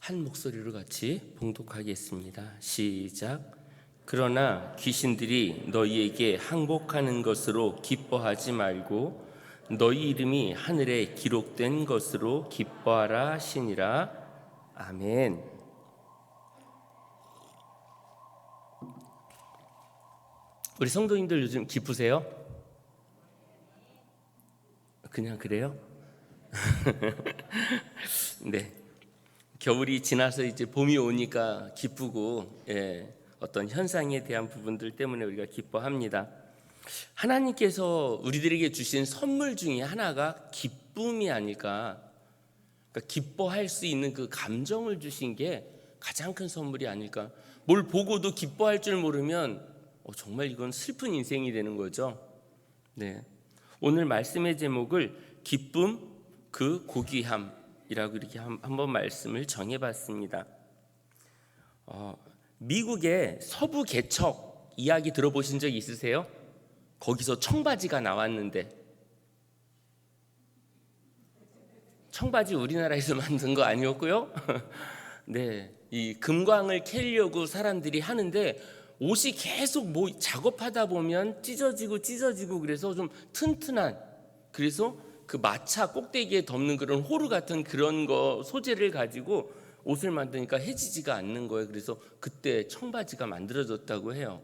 한 목소리로 같이 봉독하겠습니다. 시작. 그러나 귀신들이 너희에게 항복하는 것으로 기뻐하지 말고 너희 이름이 하늘에 기록된 것으로 기뻐하라 하시니라. 아멘. 우리 성도님들 요즘 기쁘세요? 그냥 그래요? 네. 겨울이 지나서 이제 봄이 오니까 기쁘고, 어떤 현상에 대한 부분들 때문에 우리가 기뻐합니다. 하나님께서 우리들에게 주신 선물 중에 하나가 기쁨이 아닐까. 그러니까 기뻐할 수 있는 그 감정을 주신 게 가장 큰 선물이 아닐까. 뭘 보고도 기뻐할 줄 모르면 정말 이건 슬픈 인생이 되는 거죠. 네. 오늘 말씀의 제목을 기쁨 그 고귀함이라고 이렇게 한번 말씀을 정해봤습니다. 미국의 서부 개척 이야기 들어보신 적 있으세요? 거기서 청바지가 나왔는데, 청바지 우리나라에서 만든 거 아니었고요. 네, 이 금광을 캐려고 사람들이 하는데 옷이 계속 뭐 작업하다 보면 찢어지고 그래서 좀 튼튼한, 그래서 그 마차 꼭대기에 덮는 그런 호루 같은 그런 거 소재를 가지고 옷을 만드니까 해지지가 않는 거예요. 그래서 그때 청바지가 만들어졌다고 해요.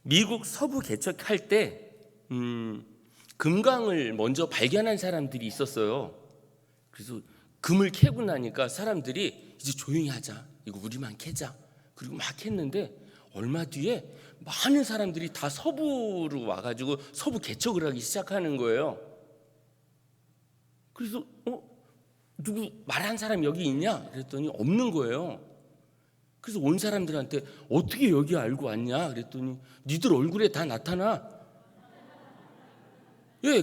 미국 서부 개척할 때 금광을 먼저 발견한 사람들이 있었어요. 그래서 금을 캐고 나니까 사람들이 이제 조용히 하자, 이거 우리만 캐자, 그리고 막 했는데 얼마 뒤에 많은 사람들이 다 서부로 와가지고 서부 개척을 하기 시작하는 거예요. 그래서 누구 말한 사람 여기 있냐? 그랬더니 없는 거예요. 그래서 온 사람들한테 어떻게 여기 알고 왔냐? 그랬더니 니들 얼굴에 다 나타나.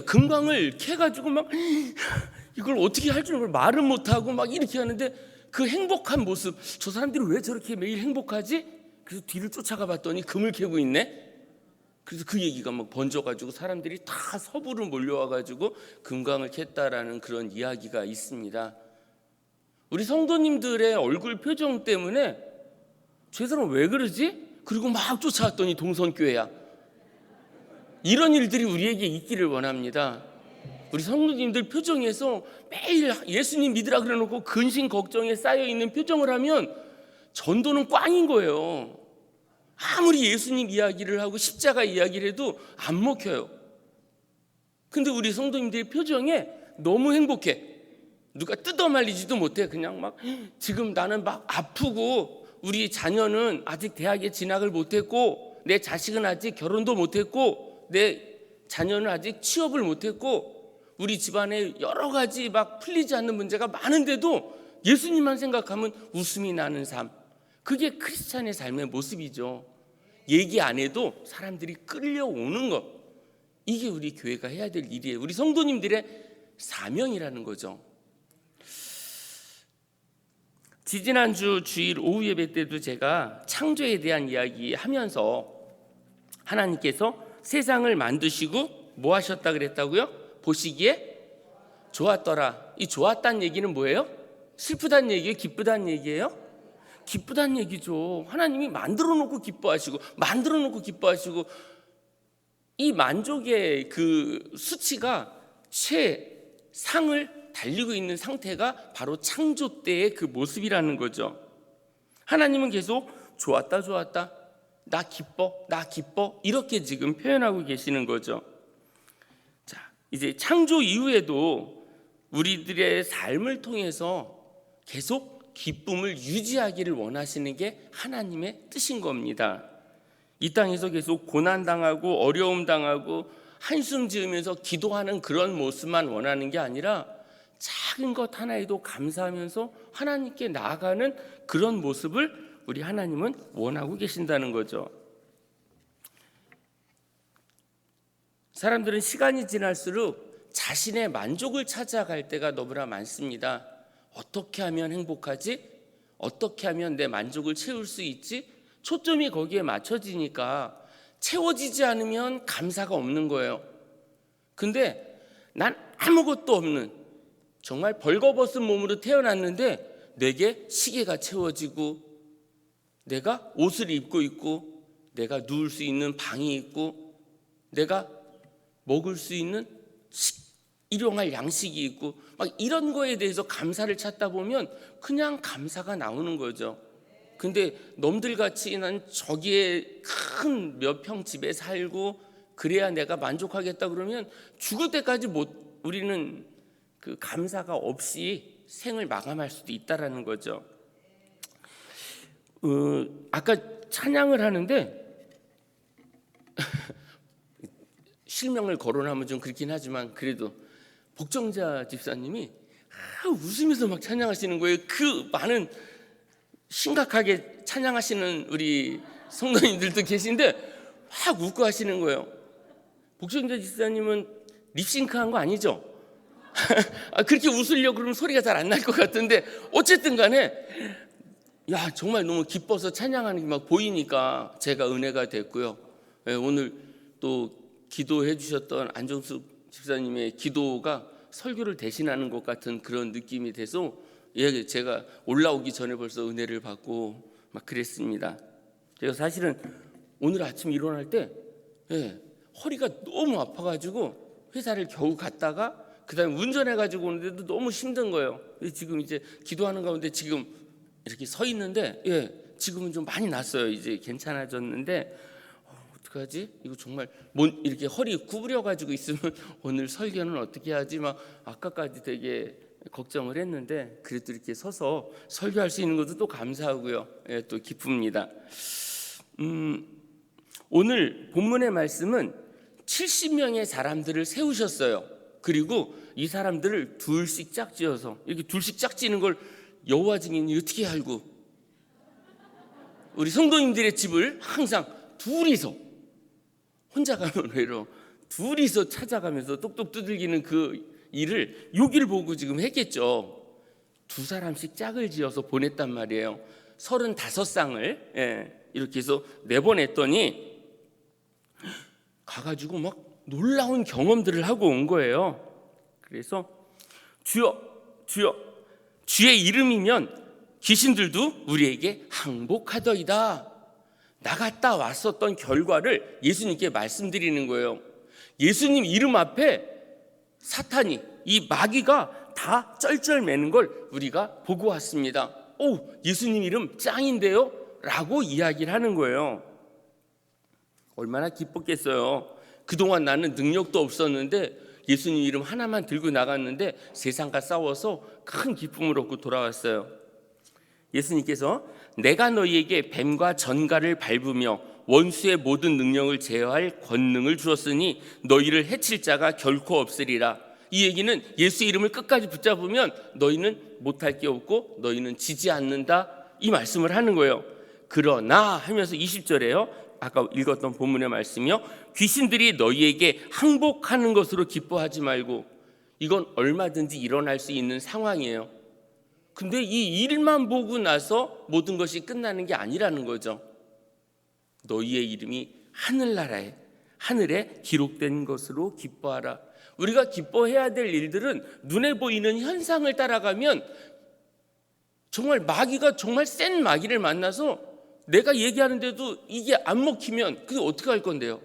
금광을 캐가지고 막 이걸 어떻게 할 줄 말은 못하고 막 이렇게 하는데 그 행복한 모습, 저 사람들이 왜 저렇게 매일 행복하지? 그래서 뒤를 쫓아가 봤더니 금을 캐고 있네. 그래서 그 얘기가 막 번져가지고 사람들이 다 서부로 몰려와가지고 금광을 캤다라는 그런 이야기가 있습니다. 우리 성도님들의 얼굴 표정 때문에 저 사람 왜 그러지? 그리고 막 쫓아왔더니 동성교회야. 이런 일들이 우리에게 있기를 원합니다. 우리 성도님들 표정에서 매일 예수님 믿으라 그래놓고 근심 걱정에 쌓여있는 표정을 하면 전도는 꽝인 거예요. 아무리 예수님 이야기를 하고 십자가 이야기를 해도 안 먹혀요. 근데 우리 성도님들의 표정에 너무 행복해. 누가 뜯어말리지도 못해. 그냥 막 지금 나는 막 아프고 우리 자녀는 아직 대학에 진학을 못했고 내 자식은 아직 결혼도 못했고 내 자녀는 아직 취업을 못했고 우리 집안에 여러 가지 막 풀리지 않는 문제가 많은데도 예수님만 생각하면 웃음이 나는 삶, 그게 크리스찬의 삶의 모습이죠. 얘기 안 해도 사람들이 끌려오는 것, 이게 우리 교회가 해야 될 일이에요. 우리 성도님들의 사명이라는 거죠. 지지난주 주일 오후 예배 때도 제가 창조에 대한 이야기 하면서 하나님께서 세상을 만드시고 뭐 하셨다 그랬다고요? 보시기에 좋았더라. 이 좋았다는 얘기는 뭐예요? 슬프다는 얘기예요? 기쁘다는 얘기예요? 기쁘다는 얘기죠. 하나님이 만들어 놓고 기뻐하시고 만들어 놓고 기뻐하시고, 이 만족의 그 수치가 최상을 달리고 있는 상태가 바로 창조 때의 그 모습이라는 거죠. 하나님은 계속 좋았다 나 기뻐 이렇게 지금 표현하고 계시는 거죠. 자, 이제 창조 이후에도 우리들의 삶을 통해서 계속 기쁨을 유지하기를 원하시는 게 하나님의 뜻인 겁니다. 이 땅에서 계속 고난당하고 어려움 당하고 한숨 지으면서 기도하는 그런 모습만 원하는 게 아니라 작은 것 하나에도 감사하면서 하나님께 나아가는 그런 모습을 우리 하나님은 원하고 계신다는 거죠. 사람들은 시간이 지날수록 자신의 만족을 찾아갈 때가 너무나 많습니다. 어떻게 하면 행복하지? 어떻게 하면 내 만족을 채울 수 있지? 초점이 거기에 맞춰지니까 채워지지 않으면 감사가 없는 거예요. 근데 난 아무것도 없는 정말 벌거벗은 몸으로 태어났는데 내게 시계가 채워지고 내가 옷을 입고 있고 내가 누울 수 있는 방이 있고 내가 먹을 수 있는 일용할 양식이 있고 막 이런 거에 대해서 감사를 찾다 보면 그냥 감사가 나오는 거죠. 근데 놈들같이 난 저기에 큰 몇 평 집에 살고 그래야 내가 만족하겠다 그러면 죽을 때까지 우리는 그 감사가 없이 생을 마감할 수도 있다라는 거죠. 아까 찬양을 하는데 실명을 거론하면 좀 그렇긴 하지만 그래도 복정자 집사님이 웃으면서 막 찬양하시는 거예요. 그 많은 심각하게 찬양하시는 우리 성도님들도 계신데 확 웃고 하시는 거예요. 복정자 집사님은 립싱크한 거 아니죠? 그렇게 웃으려고 그러면 소리가 잘 안 날 것 같은데 어쨌든 간에 정말 너무 기뻐서 찬양하는 게 막 보이니까 제가 은혜가 됐고요. 오늘 또 기도해 주셨던 안정숙 집사님의 기도가 설교를 대신하는 것 같은 그런 느낌이 돼서 제가 올라오기 전에 벌써 은혜를 받고 막 그랬습니다. 제가 사실은 오늘 아침 일어날 때 허리가 너무 아파가지고 회사를 겨우 갔다가 그다음에 운전해가지고 오는데도 너무 힘든 거예요. 지금 이제 기도하는 가운데 지금 이렇게 서 있는데 지금은 좀 많이 났어요. 이제 괜찮아졌는데 어떡하지? 이거 정말 이렇게 허리 구부려가지고 있으면 오늘 설교는 어떻게 하지? 막 아까까지 되게 걱정을 했는데 그래도 이렇게 서서 설교할 수 있는 것도 또 감사하고요. 또 기쁩니다. 오늘 본문의 말씀은 70명의 사람들을 세우셨어요. 그리고 이 사람들을 둘씩 짝지어서 이렇게 둘씩 짝지는 걸 여호와 증인이 어떻게 알고 우리 성도님들의 집을 항상 둘이서 혼자 가면 외로 둘이서 찾아가면서 똑똑 두들기는 그 일을 여기를 보고 지금 했겠죠. 두 사람씩 짝을 지어서 보냈단 말이에요. 35쌍을 이렇게 해서 내보냈더니 가가지고 막 놀라운 경험들을 하고 온 거예요. 그래서 주여 주여 주의 이름이면 귀신들도 우리에게 항복하더이다. 나갔다 왔었던 결과를 예수님께 말씀드리는 거예요. 예수님 이름 앞에 사탄이 이 마귀가 다 쩔쩔매는 걸 우리가 보고 왔습니다. 예수님 이름 짱인데요? 라고 이야기를 하는 거예요. 얼마나 기뻤겠어요. 그동안 나는 능력도 없었는데 예수님 이름 하나만 들고 나갔는데 세상과 싸워서 큰 기쁨을 얻고 돌아왔어요. 예수님께서 내가 너희에게 뱀과 전갈을 밟으며 원수의 모든 능력을 제어할 권능을 주었으니 너희를 해칠 자가 결코 없으리라. 이 얘기는 예수 이름을 끝까지 붙잡으면 너희는 못할 게 없고 너희는 지지 않는다, 이 말씀을 하는 거예요. 그러나 하면서 20절에요 아까 읽었던 본문의 말씀이요, 귀신들이 너희에게 항복하는 것으로 기뻐하지 말고. 이건 얼마든지 일어날 수 있는 상황이에요. 근데 이 일만 보고 나서 모든 것이 끝나는 게 아니라는 거죠. 너희의 이름이 하늘에 기록된 것으로 기뻐하라. 우리가 기뻐해야 될 일들은 눈에 보이는 현상을 따라가면 정말 마귀가 정말 센 마귀를 만나서 내가 얘기하는데도 이게 안 먹히면 그게 어떻게 할 건데요?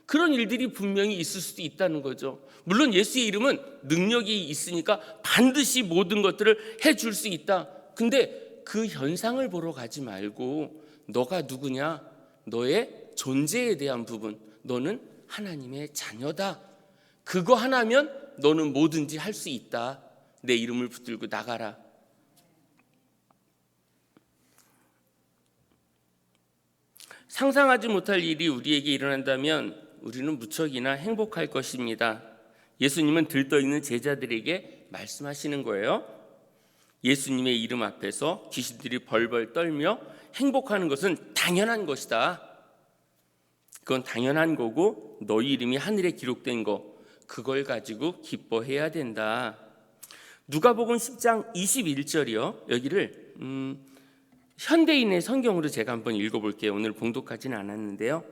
그런 일들이 분명히 있을 수도 있다는 거죠. 물론 예수의 이름은 능력이 있으니까 반드시 모든 것들을 해줄 수 있다. 근데 그 현상을 보러 가지 말고 너가 누구냐? 너의 존재에 대한 부분, 너는 하나님의 자녀다. 그거 하나면 너는 뭐든지 할 수 있다. 내 이름을 붙들고 나가라. 상상하지 못할 일이 우리에게 일어난다면 우리는 무척이나 행복할 것입니다. 예수님은 들떠있는 제자들에게 말씀하시는 거예요. 예수님의 이름 앞에서 귀신들이 벌벌 떨며 행복하는 것은 당연한 것이다. 그건 당연한 거고 너희 이름이 하늘에 기록된 거, 그걸 가지고 기뻐해야 된다. 누가복음 10장 21절이요. 여기를 현대인의 성경으로 제가 한번 읽어볼게요. 오늘 봉독하지는 않았는데요.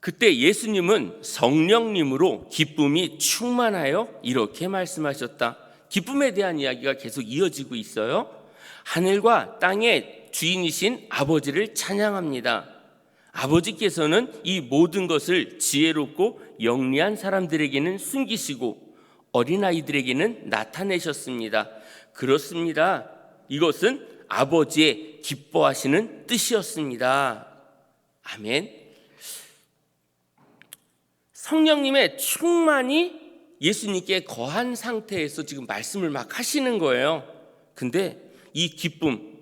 그때 예수님은 성령님으로 기쁨이 충만하여 이렇게 말씀하셨다. 기쁨에 대한 이야기가 계속 이어지고 있어요. 하늘과 땅의 주인이신 아버지를 찬양합니다. 아버지께서는 이 모든 것을 지혜롭고 영리한 사람들에게는 숨기시고 어린아이들에게는 나타내셨습니다. 그렇습니다. 이것은 아버지의 기뻐하시는 뜻이었습니다. 아멘. 성령님의 충만이 예수님께 거한 상태에서 지금 말씀을 막 하시는 거예요. 근데 이 기쁨,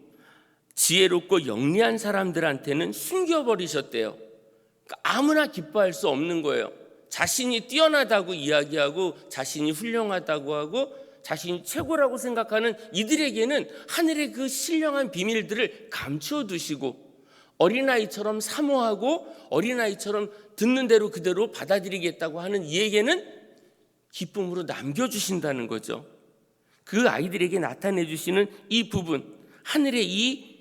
지혜롭고 영리한 사람들한테는 숨겨버리셨대요. 그러니까 아무나 기뻐할 수 없는 거예요. 자신이 뛰어나다고 이야기하고 자신이 훌륭하다고 하고 자신이 최고라고 생각하는 이들에게는 하늘의 그 신령한 비밀들을 감추어 두시고 어린아이처럼 사모하고 어린아이처럼 듣는 대로 그대로 받아들이겠다고 하는 이에게는 기쁨으로 남겨주신다는 거죠. 그 아이들에게 나타내 주시는 이 부분, 하늘의 이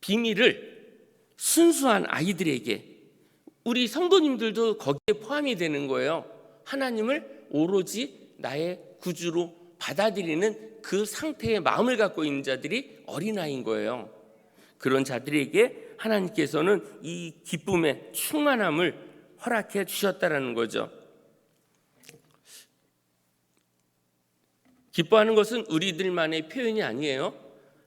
비밀을 순수한 아이들에게, 우리 성도님들도 거기에 포함이 되는 거예요. 하나님을 오로지 나의 구주로 받아들이는 그 상태의 마음을 갖고 있는 자들이 어린아이인 거예요. 그런 자들에게 하나님께서는 이 기쁨의 충만함을 허락해 주셨다라는 거죠. 기뻐하는 것은 우리들만의 표현이 아니에요.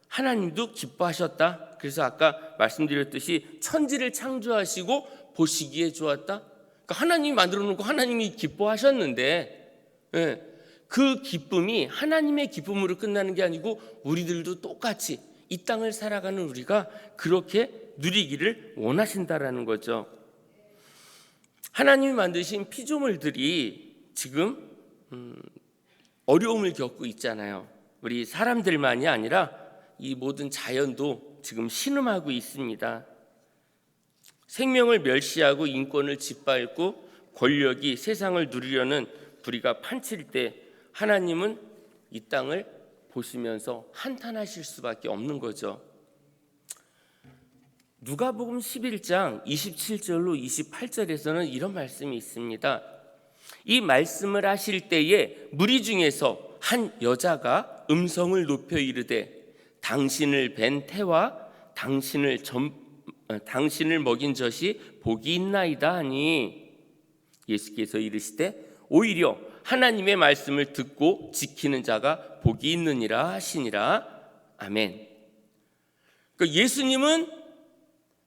하나님도 기뻐하셨다. 그래서 아까 말씀드렸듯이 천지를 창조하시고 보시기에 좋았다. 그러니까 하나님이 만들어 놓고 하나님이 기뻐하셨는데, 그 기쁨이 하나님의 기쁨으로 끝나는 게 아니고 우리들도 똑같이 이 땅을 살아가는 우리가 그렇게 누리기를 원하신다라는 거죠. 하나님이 만드신 피조물들이 지금 어려움을 겪고 있잖아요. 우리 사람들만이 아니라 이 모든 자연도 지금 신음하고 있습니다. 생명을 멸시하고 인권을 짓밟고 권력이 세상을 누리려는 불의가 판칠 때 하나님은 이 땅을 보시면서 한탄하실 수밖에 없는 거죠. 누가복음 11장 27절로 28절에서는 이런 말씀이 있습니다. 이 말씀을 하실 때에 무리 중에서 한 여자가 음성을 높여 이르되 당신을 뵌 태와 당신을 먹인 젖이 복이 있나이다 하니 예수께서 이르시되 오히려 하나님의 말씀을 듣고 지키는 자가 복이 있느니라 하시니라. 아멘. 그러니까 예수님은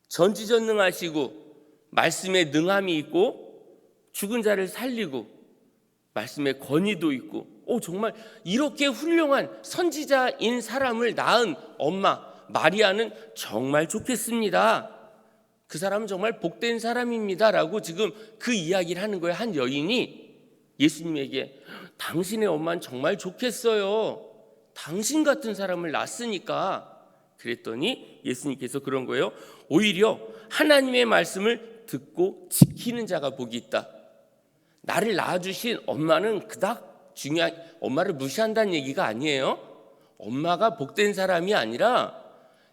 전지전능하시고 말씀에 능함이 있고 죽은 자를 살리고 말씀에 권위도 있고 정말 이렇게 훌륭한 선지자인 사람을 낳은 엄마 마리아는 정말 좋겠습니다. 그 사람은 정말 복된 사람입니다 라고 지금 그 이야기를 하는 거예요. 한 여인이 예수님에게 당신의 엄마는 정말 좋겠어요. 당신 같은 사람을 낳았으니까. 그랬더니 예수님께서 그런 거예요. 오히려 하나님의 말씀을 듣고 지키는 자가 복이 있다. 나를 낳아주신 엄마는 그닥 중요한, 엄마를 무시한다는 얘기가 아니에요. 엄마가 복된 사람이 아니라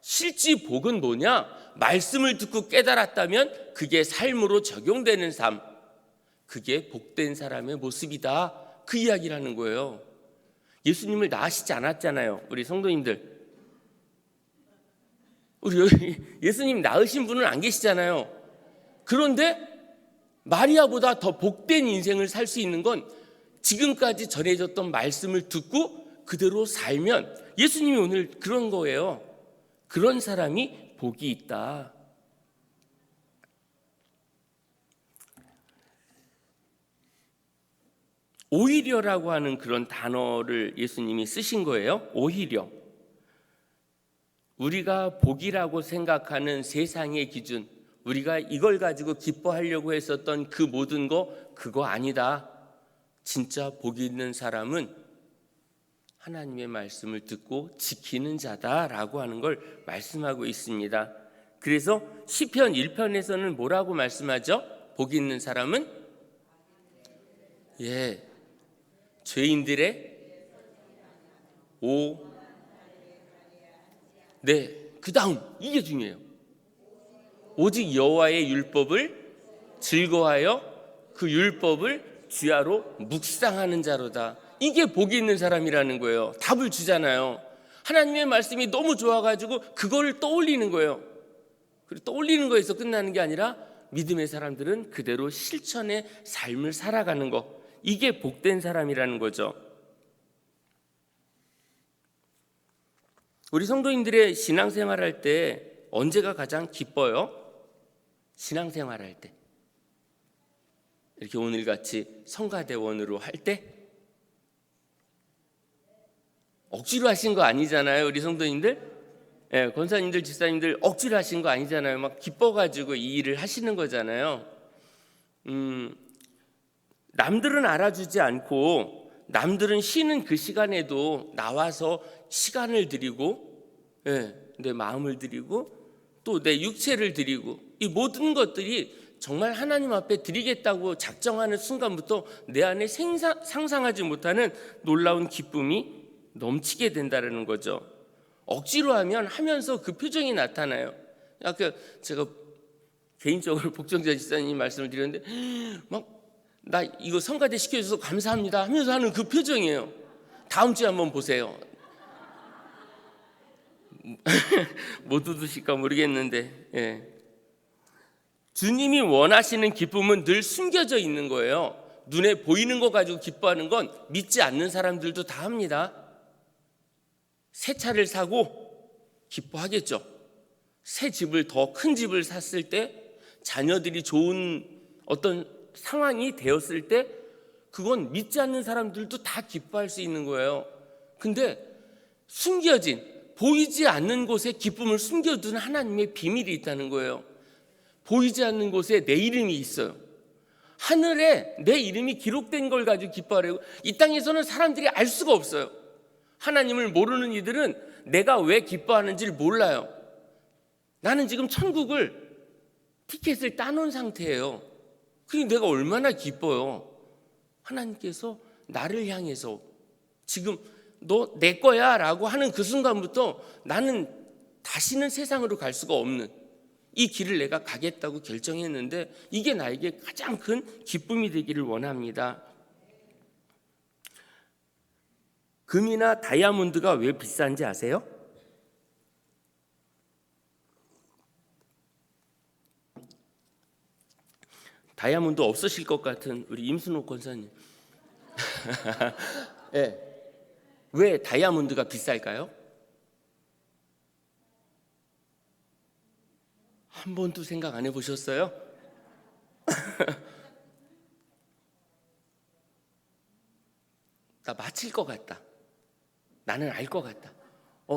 실제 복은 뭐냐? 말씀을 듣고 깨달았다면 그게 삶으로 적용되는 삶, 그게 복된 사람의 모습이다. 그 이야기를 하는 거예요. 예수님을 낳으시지 않았잖아요. 우리 성도님들, 우리 여기 예수님 낳으신 분은 안 계시잖아요. 그런데 마리아보다 더 복된 인생을 살 수 있는 건 지금까지 전해졌던 말씀을 듣고 그대로 살면, 예수님이 오늘 그런 거예요. 그런 사람이 복이 있다. 오히려라고 하는 그런 단어를 예수님이 쓰신 거예요. 오히려. 우리가 복이라고 생각하는 세상의 기준, 우리가 이걸 가지고 기뻐하려고 했었던 그 모든 거, 그거 아니다. 진짜 복이 있는 사람은 하나님의 말씀을 듣고 지키는 자다라고 하는 걸 말씀하고 있습니다. 그래서 시편 1편에서는 뭐라고 말씀하죠? 복이 있는 사람은 죄인들의 그 다음 이게 중요해요. 오직 여호와의 율법을 즐거워하여 그 율법을 주야로 묵상하는 자로다. 이게 복이 있는 사람이라는 거예요. 답을 주잖아요. 하나님의 말씀이 너무 좋아가지고 그걸 떠올리는 거예요. 그리고 떠올리는 거에서 끝나는 게 아니라 믿음의 사람들은 그대로 실천의 삶을 살아가는 거, 이게 복된 사람이라는 거죠. 우리 성도님들의 신앙생활할 때 언제가 가장 기뻐요? 신앙생활할 때, 이렇게 오늘같이 성가대원으로 할 때. 억지로 하신 거 아니잖아요, 우리 성도님들. 예, 권사님들, 집사님들 억지로 하신 거 아니잖아요. 막 기뻐가지고 이 일을 하시는 거잖아요. 남들은 알아주지 않고 남들은 쉬는 그 시간에도 나와서 시간을 드리고, 예, 내 마음을 드리고 또 내 육체를 드리고, 이 모든 것들이 정말 하나님 앞에 드리겠다고 작정하는 순간부터 내 안에 상상하지 못하는 놀라운 기쁨이 넘치게 된다는 거죠. 억지로 하면서 그 표정이 나타나요. 아까 제가 개인적으로 복정자 집사님 말씀을 드렸는데 막 나 이거 성가대 시켜줘서 감사합니다 하면서 하는 그 표정이에요. 다음 주에 한번 보세요. 못 웃으실까 모르겠는데, 예. 주님이 원하시는 기쁨은 늘 숨겨져 있는 거예요. 눈에 보이는 거 가지고 기뻐하는 건 믿지 않는 사람들도 다 합니다. 새 차를 사고 기뻐하겠죠. 새 집을, 더 큰 집을 샀을 때, 자녀들이 좋은 어떤 상황이 되었을 때, 그건 믿지 않는 사람들도 다 기뻐할 수 있는 거예요. 근데 숨겨진, 보이지 않는 곳에 기쁨을 숨겨둔 하나님의 비밀이 있다는 거예요. 보이지 않는 곳에 내 이름이 있어요. 하늘에 내 이름이 기록된 걸 가지고 기뻐하려고. 이 땅에서는 사람들이 알 수가 없어요. 하나님을 모르는 이들은 내가 왜 기뻐하는지를 몰라요. 나는 지금 천국을 티켓을 따놓은 상태예요. 그러니까 내가 얼마나 기뻐요. 하나님께서 나를 향해서 지금 너 내 거야 라고 하는 그 순간부터 나는 다시는 세상으로 갈 수가 없는 이 길을 내가 가겠다고 결정했는데, 이게 나에게 가장 큰 기쁨이 되기를 원합니다. 금이나 다이아몬드가 왜 비싼지 아세요? 다이아몬드 없으실 것 같은 우리 임순옥 권사님. 네. 왜 다이아몬드가 비쌀까요? 한 번도 생각 안 해보셨어요? 나 맞힐 것 같다. 나는 알 것 같다.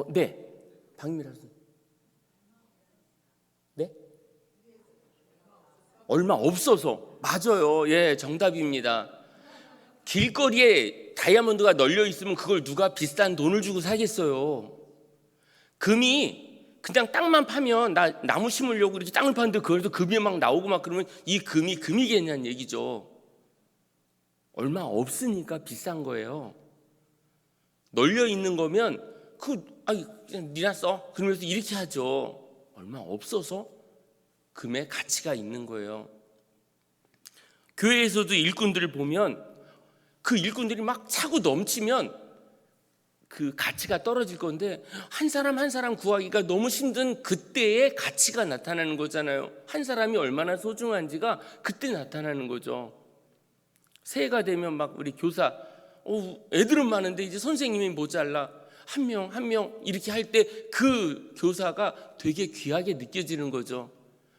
네. 박미라 선생님. 네? 얼마 없어서. 맞아요. 예, 정답입니다. 길거리에 다이아몬드가 널려 있으면 그걸 누가 비싼 돈을 주고 사겠어요. 금이 그냥 땅만 파면, 나 나무 심으려고 이렇게 땅을 파는데 그걸도 금이 막 나오고 막 그러면 이 금이 금이겠냐는 얘기죠. 얼마 없으니까 비싼 거예요. 널려 있는 거면 그냥 니나 써 그러면서 이렇게 하죠. 얼마 없어서 금의 가치가 있는 거예요. 교회에서도 일꾼들을 보면 그 일꾼들이 막 차고 넘치면 그 가치가 떨어질 건데, 한 사람 한 사람 구하기가 너무 힘든 그때의 가치가 나타나는 거잖아요. 한 사람이 얼마나 소중한지가 그때 나타나는 거죠. 새해가 되면 막 우리 교사, 애들은 많은데 이제 선생님이 모자라, 한 명 한 명 이렇게 할 때 그 교사가 되게 귀하게 느껴지는 거죠.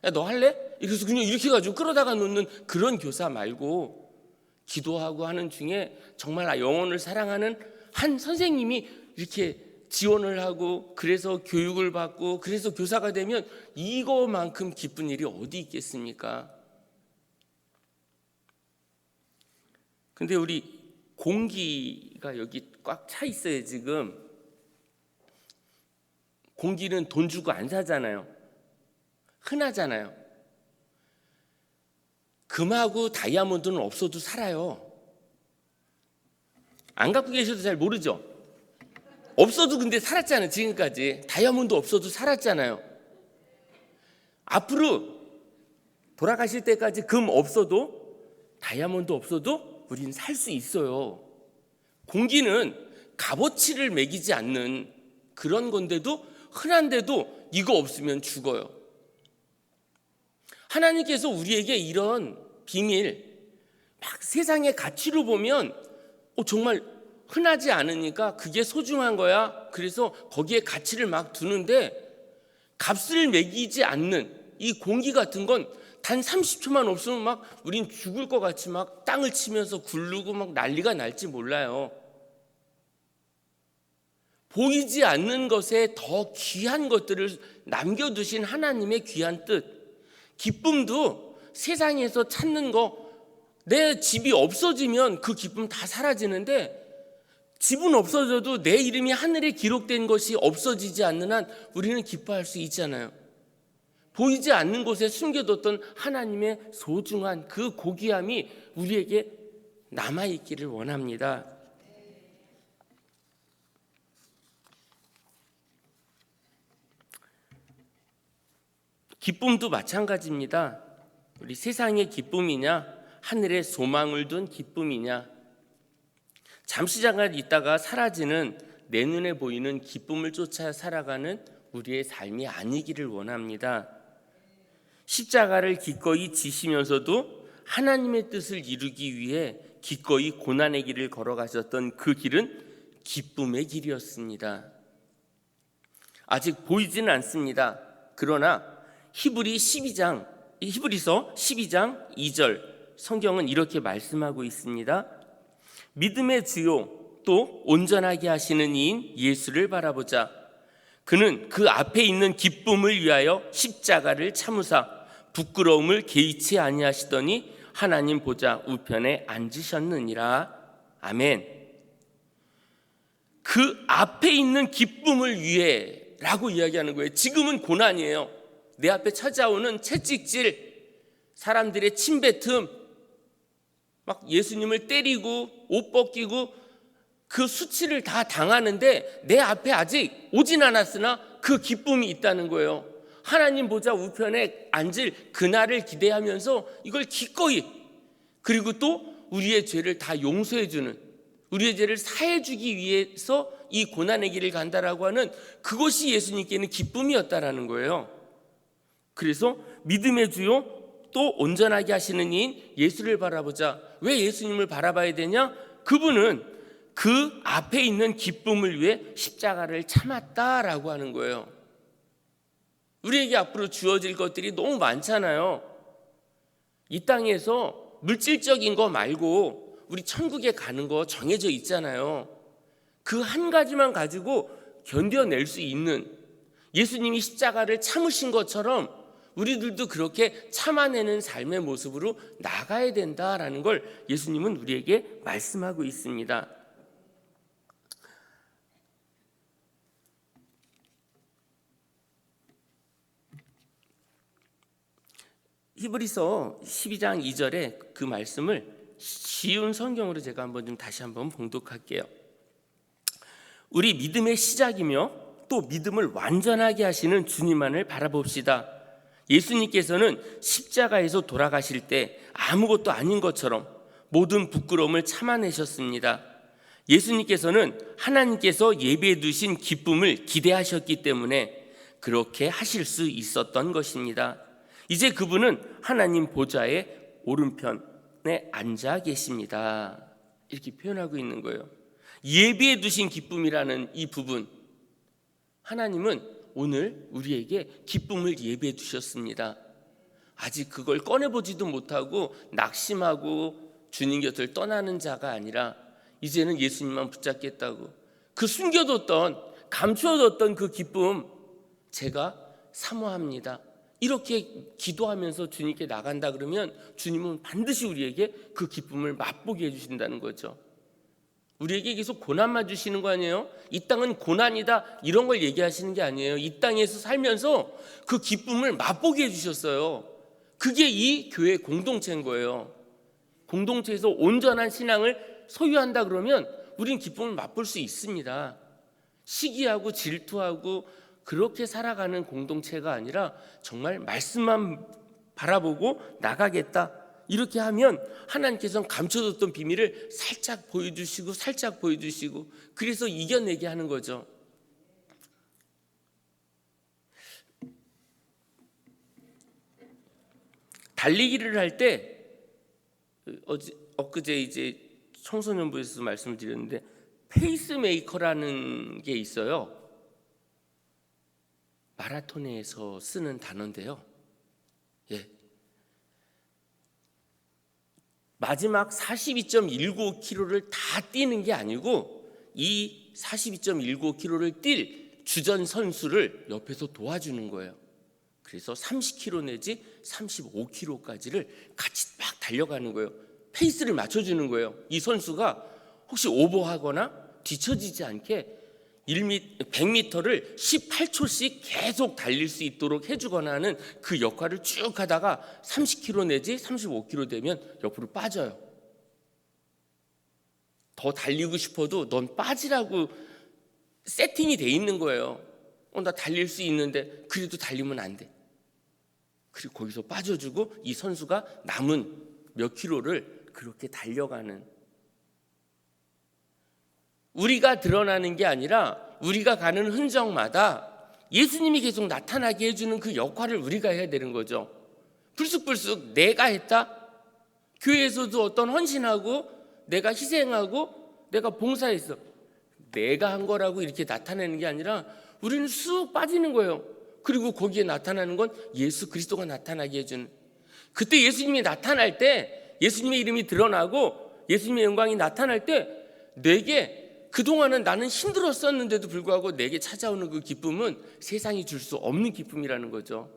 야, 너 할래? 그래서 그냥 이렇게 해가지고 끌어다가 놓는 그런 교사 말고, 기도하고 하는 중에 정말 영혼을 사랑하는 한 선생님이 이렇게 지원을 하고, 그래서 교육을 받고, 그래서 교사가 되면 이거만큼 기쁜 일이 어디 있겠습니까? 근데 우리 공기가 여기 꽉 차 있어요. 지금 공기는 돈 주고 안 사잖아요. 흔하잖아요. 금하고 다이아몬드는 없어도 살아요. 안 갖고 계셔도 잘 모르죠. 없어도 근데 살았잖아요. 지금까지 다이아몬드 없어도 살았잖아요. 앞으로 돌아가실 때까지 금 없어도 다이아몬드 없어도 우리는 살 수 있어요. 공기는 값어치를 매기지 않는 그런 건데도, 흔한데도 이거 없으면 죽어요. 하나님께서 우리에게 이런 비밀, 막 세상의 가치로 보면 정말 흔하지 않으니까 그게 소중한 거야. 그래서 거기에 가치를 막 두는데, 값을 매기지 않는 이 공기 같은 건 단 30초만 없으면 막 우린 죽을 것 같이 막 땅을 치면서 굴르고 막 난리가 날지 몰라요. 보이지 않는 것에 더 귀한 것들을 남겨두신 하나님의 귀한 뜻, 기쁨도 세상에서 찾는 거, 내 집이 없어지면 그 기쁨 다 사라지는데, 집은 없어져도 내 이름이 하늘에 기록된 것이 없어지지 않는 한 우리는 기뻐할 수 있잖아요. 보이지 않는 곳에 숨겨뒀던 하나님의 소중한 그 고귀함이 우리에게 남아있기를 원합니다. 기쁨도 마찬가지입니다. 우리 세상의 기쁨이냐, 하늘에 소망을 둔 기쁨이냐, 잠시 잠깐 있다가 사라지는 내 눈에 보이는 기쁨을 쫓아 살아가는 우리의 삶이 아니기를 원합니다. 십자가를 기꺼이 지시면서도 하나님의 뜻을 이루기 위해 기꺼이 고난의 길을 걸어가셨던 그 길은 기쁨의 길이었습니다. 아직 보이지는 않습니다. 그러나 히브리서 12장 2절 성경은 이렇게 말씀하고 있습니다. 믿음의 주요 또 온전하게 하시는 이인 예수를 바라보자. 그는 그 앞에 있는 기쁨을 위하여 십자가를 참으사 부끄러움을 개의치 아니하시더니 하나님 보좌 우편에 앉으셨느니라. 아멘. 그 앞에 있는 기쁨을 위해 라고 이야기하는 거예요. 지금은 고난이에요. 내 앞에 찾아오는 채찍질, 사람들의 침뱉음, 막 예수님을 때리고 옷 벗기고 그 수치를 다 당하는데 내 앞에 아직 오진 않았으나 그 기쁨이 있다는 거예요. 하나님 보좌 우편에 앉을 그날을 기대하면서 이걸 기꺼이, 그리고 또 우리의 죄를 다 용서해주는, 우리의 죄를 사해주기 위해서 이 고난의 길을 간다라고 하는 그것이 예수님께는 기쁨이었다라는 거예요. 그래서 믿음의 주요 또 온전하게 하시는 이인 예수를 바라보자. 왜 예수님을 바라봐야 되냐? 그분은 그 앞에 있는 기쁨을 위해 십자가를 참았다라고 하는 거예요. 우리에게 앞으로 주어질 것들이 너무 많잖아요. 이 땅에서 물질적인 거 말고 우리 천국에 가는 거 정해져 있잖아요. 그 한 가지만 가지고 견뎌낼 수 있는, 예수님이 십자가를 참으신 것처럼 우리들도 그렇게 참아내는 삶의 모습으로 나가야 된다라는 걸 예수님은 우리에게 말씀하고 있습니다. 히브리서 12장 2절에 그 말씀을 쉬운 성경으로 제가 다시 한번 봉독할게요. 우리 믿음의 시작이며 또 믿음을 완전하게 하시는 주님만을 바라봅시다. 예수님께서는 십자가에서 돌아가실 때 아무것도 아닌 것처럼 모든 부끄러움을 참아내셨습니다. 예수님께서는 하나님께서 예비해 두신 기쁨을 기대하셨기 때문에 그렇게 하실 수 있었던 것입니다. 이제 그분은 하나님 보좌의 오른편에 앉아 계십니다. 이렇게 표현하고 있는 거예요. 예비해 두신 기쁨이라는 이 부분, 하나님은 오늘 우리에게 기쁨을 예비해 두셨습니다. 아직 그걸 꺼내보지도 못하고 낙심하고 주님 곁을 떠나는 자가 아니라 이제는 예수님만 붙잡겠다고 그 숨겨뒀던, 감추어뒀던 그 기쁨 제가 사모합니다. 이렇게 기도하면서 주님께 나간다 그러면 주님은 반드시 우리에게 그 기쁨을 맛보게 해주신다는 거죠. 우리에게 계속 고난만 주시는 거 아니에요? 이 땅은 고난이다 이런 걸 얘기하시는 게 아니에요. 이 땅에서 살면서 그 기쁨을 맛보게 해주셨어요. 그게 이 교회 공동체인 거예요. 공동체에서 온전한 신앙을 소유한다 그러면 우리는 기쁨을 맛볼 수 있습니다. 시기하고 질투하고 그렇게 살아가는 공동체가 아니라 정말 말씀만 바라보고 나가겠다, 이렇게 하면 하나님께서는 감춰뒀던 비밀을 살짝 보여주시고 그래서 이겨내게 하는 거죠. 달리기를 할 때 엊그제 이제 청소년부에서 말씀을 드렸는데 페이스메이커라는 게 있어요. 마라톤에서 쓰는 단어인데요. 마지막 42.195km를 다 뛰는 게 아니고 이 42.195km를 뛸 주전 선수를 옆에서 도와주는 거예요. 그래서 30km 내지 35km까지를 같이 막 달려가는 거예요. 페이스를 맞춰주는 거예요. 이 선수가 혹시 오버하거나 뒤처지지 않게 100m를 18초씩 계속 달릴 수 있도록 해주거나 하는 그 역할을 쭉 하다가 30km 내지 35km 되면 옆으로 빠져요. 더 달리고 싶어도 넌 빠지라고 세팅이 돼 있는 거예요. 나 달릴 수 있는데 그래도 달리면 안 돼. 그리고 거기서 빠져주고 이 선수가 남은 몇 킬로를 그렇게 달려가는, 우리가 드러나는 게 아니라 우리가 가는 흔적마다 예수님이 계속 나타나게 해주는 그 역할을 우리가 해야 되는 거죠. 불쑥불쑥 내가 했다? 교회에서도 어떤 헌신하고 내가 희생하고 내가 봉사했어, 내가 한 거라고 이렇게 나타내는 게 아니라 우리는 쑥 빠지는 거예요. 그리고 거기에 나타나는 건 예수 그리스도가 나타나게 해주는, 그때 예수님이 나타날 때, 예수님의 이름이 드러나고 예수님의 영광이 나타날 때 내게 그동안은 나는 힘들었었는데도 불구하고 내게 찾아오는 그 기쁨은 세상이 줄 수 없는 기쁨이라는 거죠.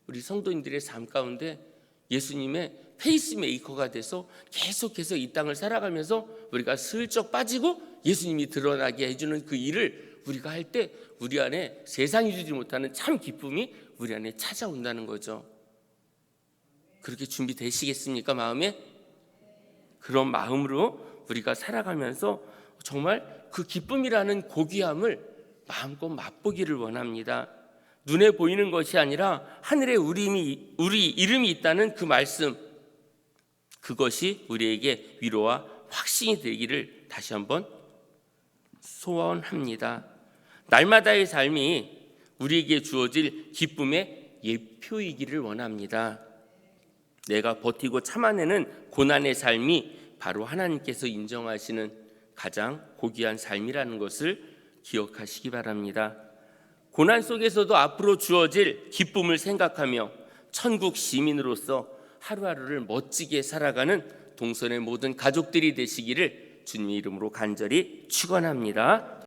우리 성도님들의 삶 가운데 예수님의 페이스메이커가 돼서 계속해서 이 땅을 살아가면서 우리가 슬쩍 빠지고 예수님이 드러나게 해주는 그 일을 우리가 할 때 우리 안에 세상이 주지 못하는 참 기쁨이 우리 안에 찾아온다는 거죠. 그렇게 준비되시겠습니까? 마음에? 그런 마음으로 우리가 살아가면서 정말 그 기쁨이라는 고귀함을 마음껏 맛보기를 원합니다. 눈에 보이는 것이 아니라 하늘에 우리 이름이 있다는 그 말씀, 그것이 우리에게 위로와 확신이 되기를 다시 한번 소원합니다. 날마다의 삶이 우리에게 주어질 기쁨의 예표이기를 원합니다. 내가 버티고 참아내는 고난의 삶이 바로 하나님께서 인정하시는 가장 고귀한 삶이라는 것을 기억하시기 바랍니다. 고난 속에서도 앞으로 주어질 기쁨을 생각하며 천국 시민으로서 하루하루를 멋지게 살아가는 동선의 모든 가족들이 되시기를 주님의 이름으로 간절히 축원합니다.